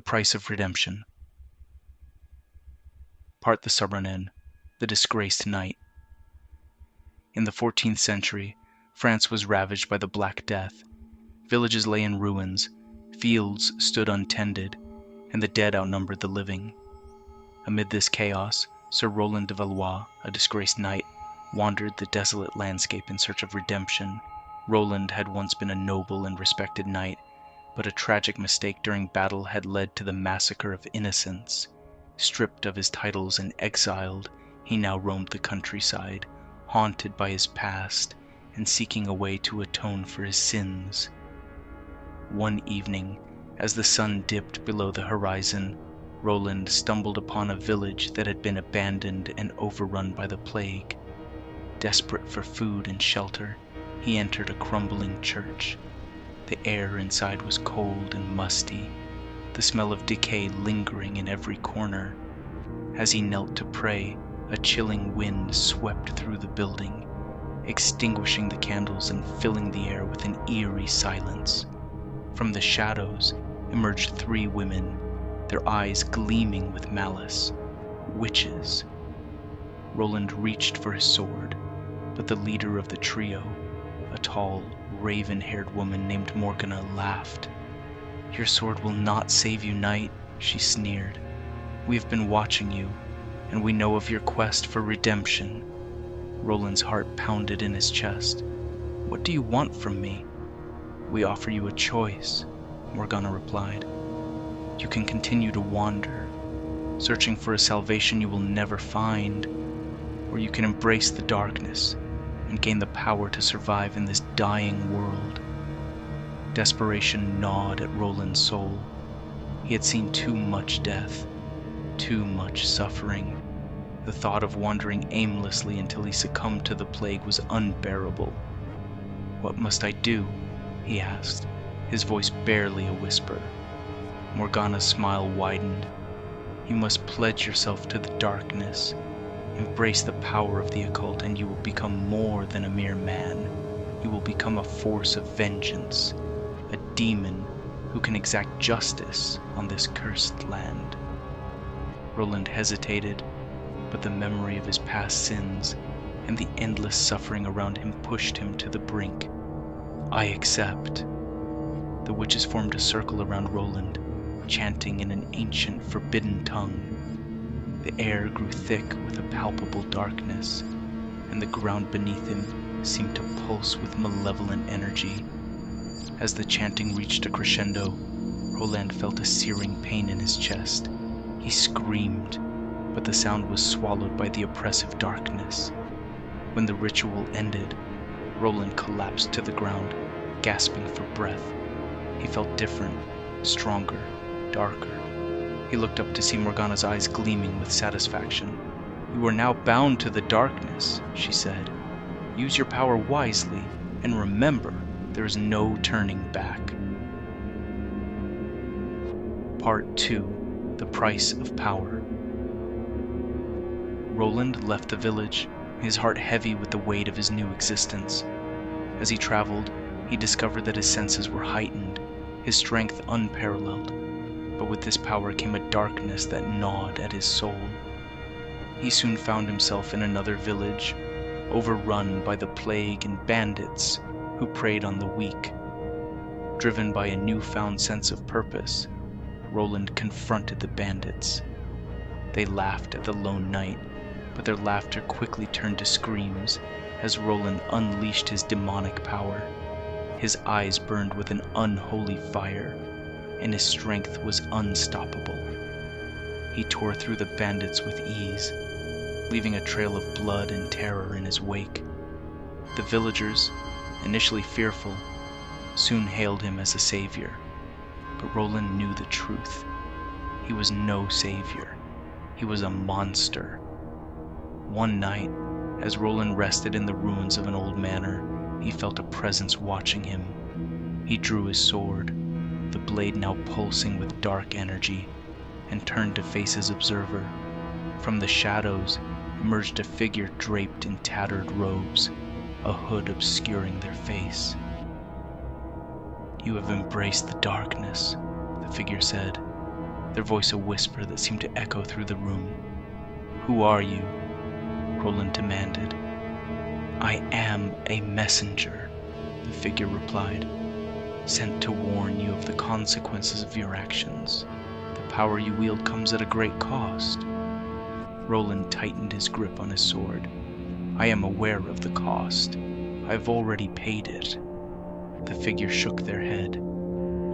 The Price of Redemption. Part the Subrenin, the disgraced knight. In the 14th century, France was ravaged by the Black Death. Villages lay in ruins, fields stood untended, and the dead outnumbered the living. Amid this chaos, Sir Roland de Valois, a disgraced knight, wandered the desolate landscape in search of redemption. Roland had once been a noble and respected knight, but a tragic mistake during battle had led to the massacre of innocents. Stripped of his titles and exiled, he now roamed the countryside, haunted by his past and seeking a way to atone for his sins. One evening, as the sun dipped below the horizon, Roland stumbled upon a village that had been abandoned and overrun by the plague. Desperate for food and shelter, he entered a crumbling church. The air inside was cold and musty, the smell of decay lingering in every corner. As he knelt to pray, a chilling wind swept through the building, extinguishing the candles and filling the air with an eerie silence. From the shadows emerged 3 women, their eyes gleaming with malice. Witches. Roland reached for his sword, but the leader of the trio, a tall, raven-haired woman named Morgana, laughed. "Your sword will not save you, knight," she sneered. "We have been watching you, and we know of your quest for redemption." Roland's heart pounded in his chest. "What do you want from me?" "We offer you a choice," Morgana replied. "You can continue to wander, searching for a salvation you will never find, or you can embrace the darkness and gain the power to survive in this dying world." Desperation gnawed at Roland's soul. He had seen too much death, too much suffering. The thought of wandering aimlessly until he succumbed to the plague was unbearable. "What must I do?" he asked, his voice barely a whisper. Morgana's smile widened. "You must pledge yourself to the darkness. Embrace the power of the occult and you will become more than a mere man. You will become a force of vengeance, a demon who can exact justice on this cursed land." Roland hesitated, but the memory of his past sins and the endless suffering around him pushed him to the brink. "I accept." The witches formed a circle around Roland, chanting in an ancient, forbidden tongue. The air grew thick with a palpable darkness, and the ground beneath him seemed to pulse with malevolent energy. As the chanting reached a crescendo, Roland felt a searing pain in his chest. He screamed, but the sound was swallowed by the oppressive darkness. When the ritual ended, Roland collapsed to the ground, gasping for breath. He felt different, stronger, darker. He looked up to see Morgana's eyes gleaming with satisfaction. "You are now bound to the darkness," she said. "Use your power wisely, and remember, there is no turning back." Part 2. The Price of Power. Roland left the village, his heart heavy with the weight of his new existence. As he traveled, he discovered that his senses were heightened, his strength unparalleled. But with this power came a darkness that gnawed at his soul. He soon found himself in another village, overrun by the plague and bandits who preyed on the weak. Driven by a newfound sense of purpose, Roland confronted the bandits. They laughed at the lone knight, but their laughter quickly turned to screams as Roland unleashed his demonic power. His eyes burned with an unholy fire, and his strength was unstoppable. He tore through the bandits with ease, leaving a trail of blood and terror in his wake. The villagers, initially fearful, soon hailed him as a savior, but Roland knew the truth. He was no savior. He was a monster. One night, as Roland rested in the ruins of an old manor, he felt a presence watching him. He drew his sword, the blade now pulsing with dark energy, and turned to face his observer. From the shadows emerged a figure draped in tattered robes, a hood obscuring their face. "You have embraced the darkness," the figure said. their voice a whisper that seemed to echo through the room. "Who are you?" Roland demanded. "I am a messenger," the figure replied, "sent to warn you of the consequences of your actions. The power you wield comes at a great cost." Roland tightened his grip on his sword. "I am aware of the cost. I have already paid it." The figure shook their head.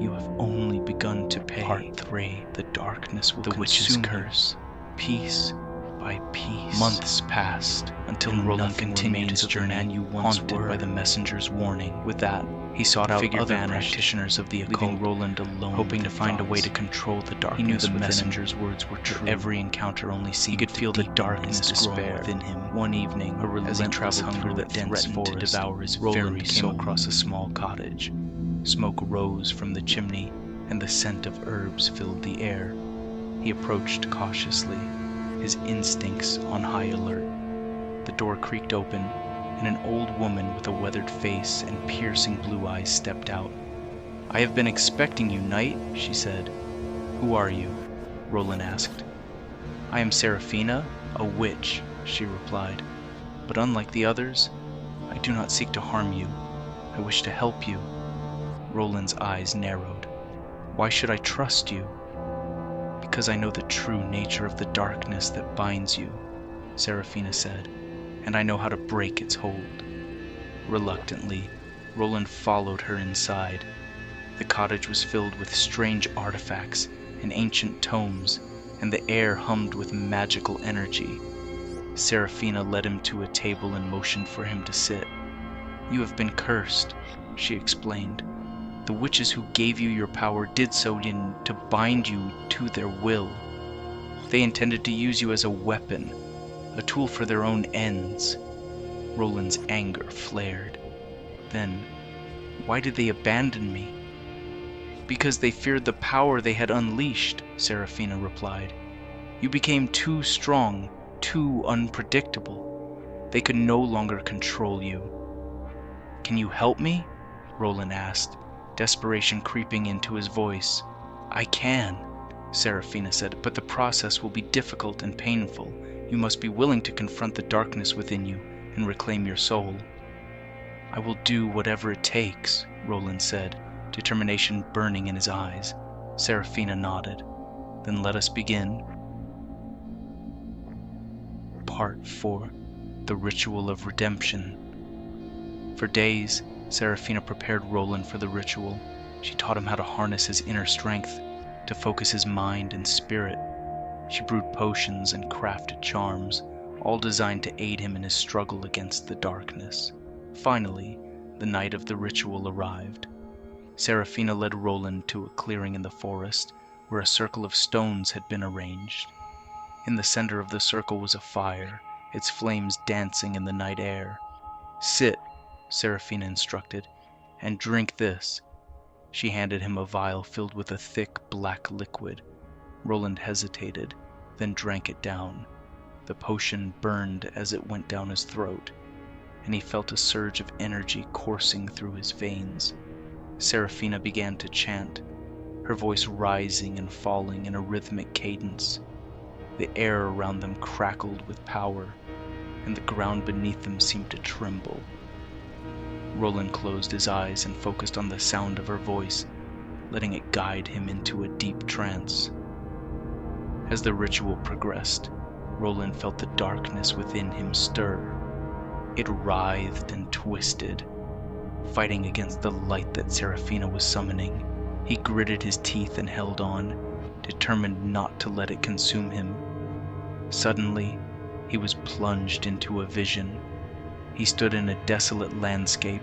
"You have only begun to pay." Part 3. The darkness will consume. The witch's curse. Piece by piece. Months passed until Roland continued his journey, haunted by the messenger's warning. With that, he sought out other practitioners of the occult, leaving Roland alone, hoping to find a way to control the darkness. He knew the messenger's words were true. Every encounter only seemed he could feel the darkness growing within him. One evening, a relentless hunger that threatened to devour his very soul, came across a small cottage. Smoke rose from the chimney, and the scent of herbs filled the air. He approached cautiously, his instincts on high alert. The door creaked open, and an old woman with a weathered face and piercing blue eyes stepped out. "I have been expecting you, knight," she said. "Who are you?" Roland asked. "I am Seraphina, a witch," she replied. "But unlike the others, I do not seek to harm you. I wish to help you." Roland's eyes narrowed. "Why should I trust you?" "Because I know the true nature of the darkness that binds you," Seraphina said, "and I know how to break its hold." Reluctantly, Roland followed her inside. The cottage was filled with strange artifacts and ancient tomes, and the air hummed with magical energy. Seraphina led him to a table and motioned for him to sit. "You have been cursed," she explained. "The witches who gave you your power did so to bind you to their will. They intended to use you as a weapon, a tool for their own ends." Roland's anger flared. "Then, why did they abandon me?" "Because they feared the power they had unleashed," Seraphina replied. "You became too strong, too unpredictable. They could no longer control you." "Can you help me?" Roland asked, desperation creeping into his voice. "I can," Seraphina said, "but the process will be difficult and painful. You must be willing to confront the darkness within you and reclaim your soul." "I will do whatever it takes," Roland said, determination burning in his eyes. Seraphina nodded. "Then let us begin." Part 4. The Ritual of Redemption. For days, Seraphina prepared Roland for the ritual. She taught him how to harness his inner strength, to focus his mind and spirit. She brewed potions and crafted charms, all designed to aid him in his struggle against the darkness. Finally, the night of the ritual arrived. Seraphina led Roland to a clearing in the forest, where a circle of stones had been arranged. In the center of the circle was a fire, its flames dancing in the night air. "Sit," Seraphina instructed, "and drink this." She handed him a vial filled with a thick black liquid. Roland hesitated, then drank it down. The potion burned as it went down his throat, and he felt a surge of energy coursing through his veins. Seraphina began to chant, her voice rising and falling in a rhythmic cadence. The air around them crackled with power, and the ground beneath them seemed to tremble. Roland closed his eyes and focused on the sound of her voice, letting it guide him into a deep trance. As the ritual progressed, Roland felt the darkness within him stir. It writhed and twisted, fighting against the light that Seraphina was summoning. He gritted his teeth and held on, determined not to let it consume him. Suddenly, he was plunged into a vision. He stood in a desolate landscape,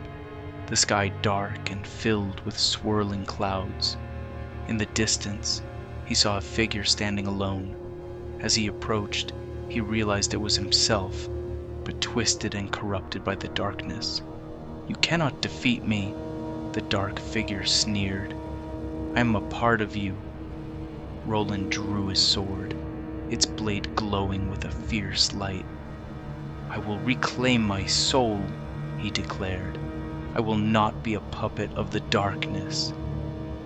the sky dark and filled with swirling clouds. In the distance, he saw a figure standing alone. As he approached, he realized it was himself, but twisted and corrupted by the darkness. "You cannot defeat me," the dark figure sneered. "I am a part of you." Roland drew his sword, its blade glowing with a fierce light. "I will reclaim my soul," he declared. "I will not be a puppet of the darkness."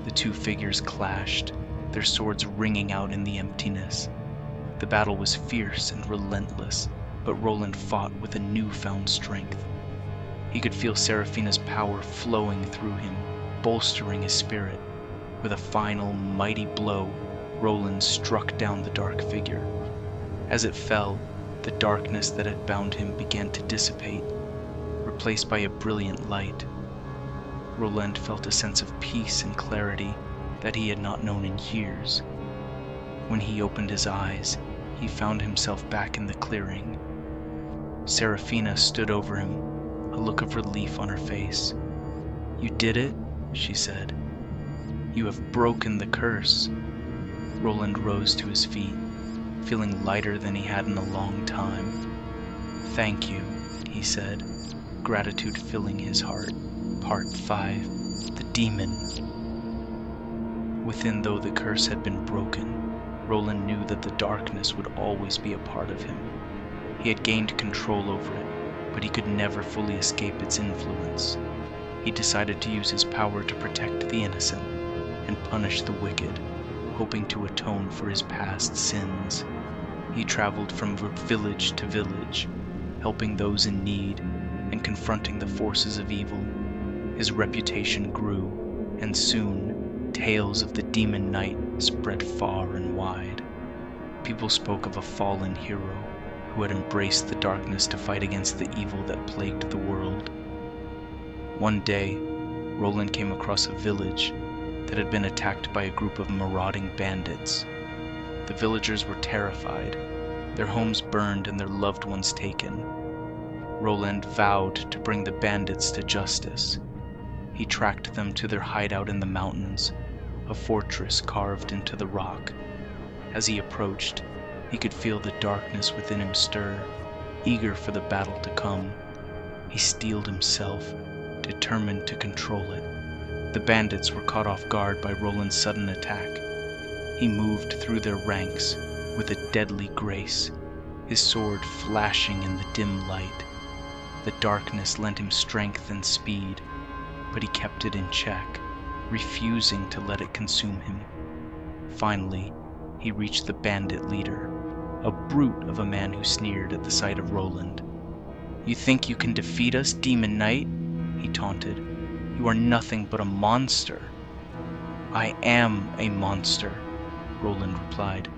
The two figures clashed, their swords ringing out in the emptiness. The battle was fierce and relentless, but Roland fought with a newfound strength. He could feel Seraphina's power flowing through him, bolstering his spirit. With a final, mighty blow, Roland struck down the dark figure. As it fell, the darkness that had bound him began to dissipate, replaced by a brilliant light. Roland felt a sense of peace and clarity that he had not known in years. When he opened his eyes, he found himself back in the clearing. Seraphina stood over him, a look of relief on her face. "You did it," she said. "You have broken the curse." Roland rose to his feet, feeling lighter than he had in a long time. "Thank you," he said, gratitude filling his heart. Part 5. The Demon. Within, though the curse had been broken, Roland knew that the darkness would always be a part of him. He had gained control over it, but he could never fully escape its influence. He decided to use his power to protect the innocent and punish the wicked, hoping to atone for his past sins. He traveled from village to village, helping those in need and confronting the forces of evil. His reputation grew, and soon tales of the demon knight spread far and wide. People spoke of a fallen hero who had embraced the darkness to fight against the evil that plagued the world. One day, Roland came across a village that had been attacked by a group of marauding bandits. The villagers were terrified, their homes burned and their loved ones taken. Roland vowed to bring the bandits to justice. He tracked them to their hideout in the mountains, a fortress carved into the rock. As he approached, he could feel the darkness within him stir, eager for the battle to come. He steeled himself, determined to control it. The bandits were caught off guard by Roland's sudden attack. He moved through their ranks with a deadly grace, his sword flashing in the dim light. The darkness lent him strength and speed, but he kept it in check, refusing to let it consume him. Finally, he reached the bandit leader, a brute of a man who sneered at the sight of Roland. "You think you can defeat us, Demon Knight?" he taunted. "You are nothing but a monster." "I am a monster," Roland replied,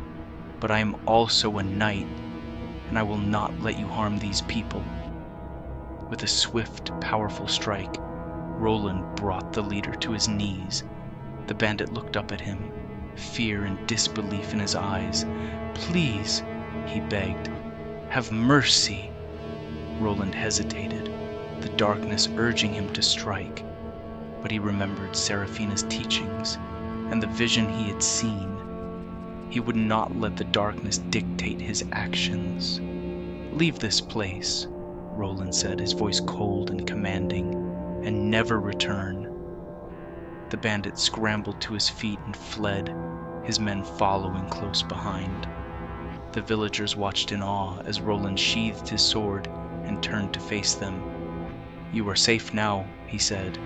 "but I am also a knight, and I will not let you harm these people." With a swift, powerful strike, Roland brought the leader to his knees. The bandit looked up at him, fear and disbelief in his eyes. "Please," he begged, "have mercy." Roland hesitated, the darkness urging him to strike. But he remembered Seraphina's teachings and the vision he had seen. He would not let the darkness dictate his actions. "Leave this place," Roland said, his voice cold and commanding, "and never return." The bandit scrambled to his feet and fled, his men following close behind. The villagers watched in awe as Roland sheathed his sword and turned to face them. "You are safe now," he said,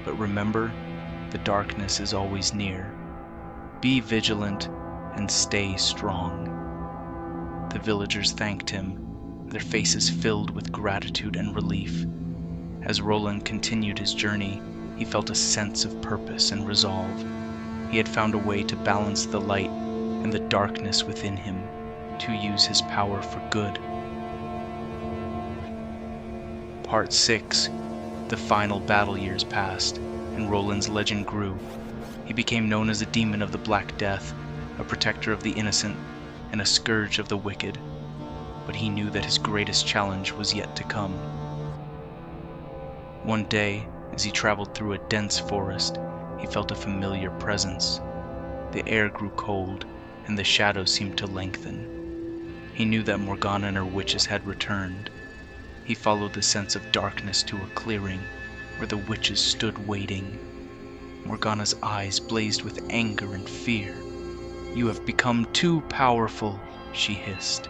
"but remember, the darkness is always near. Be vigilant and stay strong." The villagers thanked him, their faces filled with gratitude and relief. As Roland continued his journey, he felt a sense of purpose and resolve. He had found a way to balance the light and the darkness within him, to use his power for good. Part 6. The final battle years passed, and Roland's legend grew. He became known as a demon of the Black Death, a protector of the innocent, and a scourge of the wicked. But he knew that his greatest challenge was yet to come. One day, as he traveled through a dense forest, he felt a familiar presence. The air grew cold, and the shadows seemed to lengthen. He knew that Morgana and her witches had returned. He followed the sense of darkness to a clearing, where the witches stood waiting. Morgana's eyes blazed with anger and fear. "You have become too powerful," she hissed.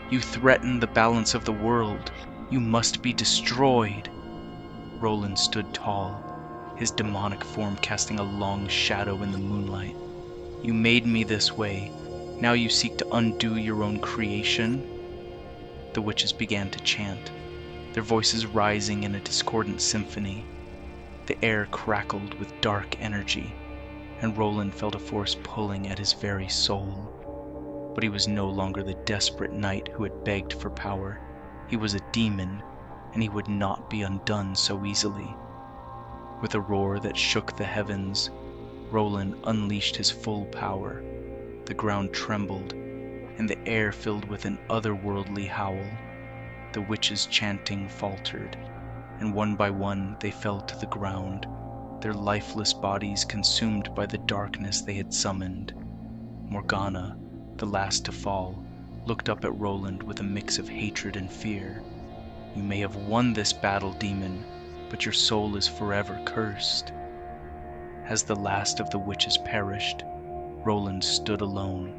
"You threaten the balance of the world. You must be destroyed." Roland stood tall, his demonic form casting a long shadow in the moonlight. You made me this way. Now you seek to undo your own creation?" The witches began to chant, their voices rising in a discordant symphony. The air crackled with dark energy, and Roland felt a force pulling at his very soul. But he was no longer the desperate knight who had begged for power. He was a demon, and he would not be undone so easily. With a roar that shook the heavens, Roland unleashed his full power. The ground trembled, and the air filled with an otherworldly howl. The witches' chanting faltered, and one by one they fell to the ground, their lifeless bodies consumed by the darkness they had summoned. Morgana, the last to fall, looked up at Roland with a mix of hatred and fear. "You may have won this battle, demon, but your soul is forever cursed." As the last of the witches perished, Roland stood alone,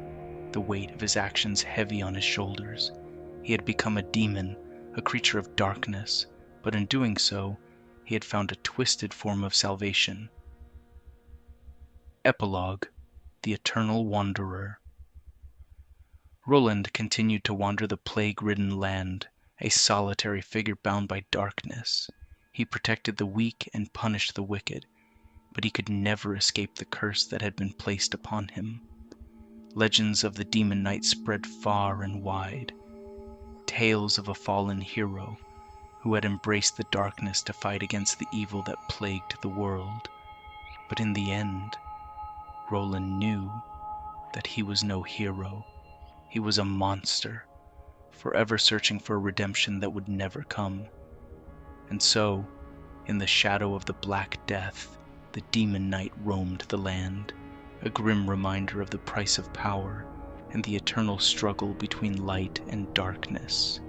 the weight of his actions heavy on his shoulders. He had become a demon, a creature of darkness, but in doing so, he had found a twisted form of salvation. Epilogue: The Eternal Wanderer. Roland continued to wander the plague-ridden land, a solitary figure bound by darkness. He protected the weak and punished the wicked, but he could never escape the curse that had been placed upon him. Legends of the demon knight spread far and wide, tales of a fallen hero who had embraced the darkness to fight against the evil that plagued the world. But in the end, Roland knew that he was no hero. He was a monster, forever searching for a redemption that would never come. And so, in the shadow of the Black Death, the demon knight roamed the land, a grim reminder of the price of power and the eternal struggle between light and darkness.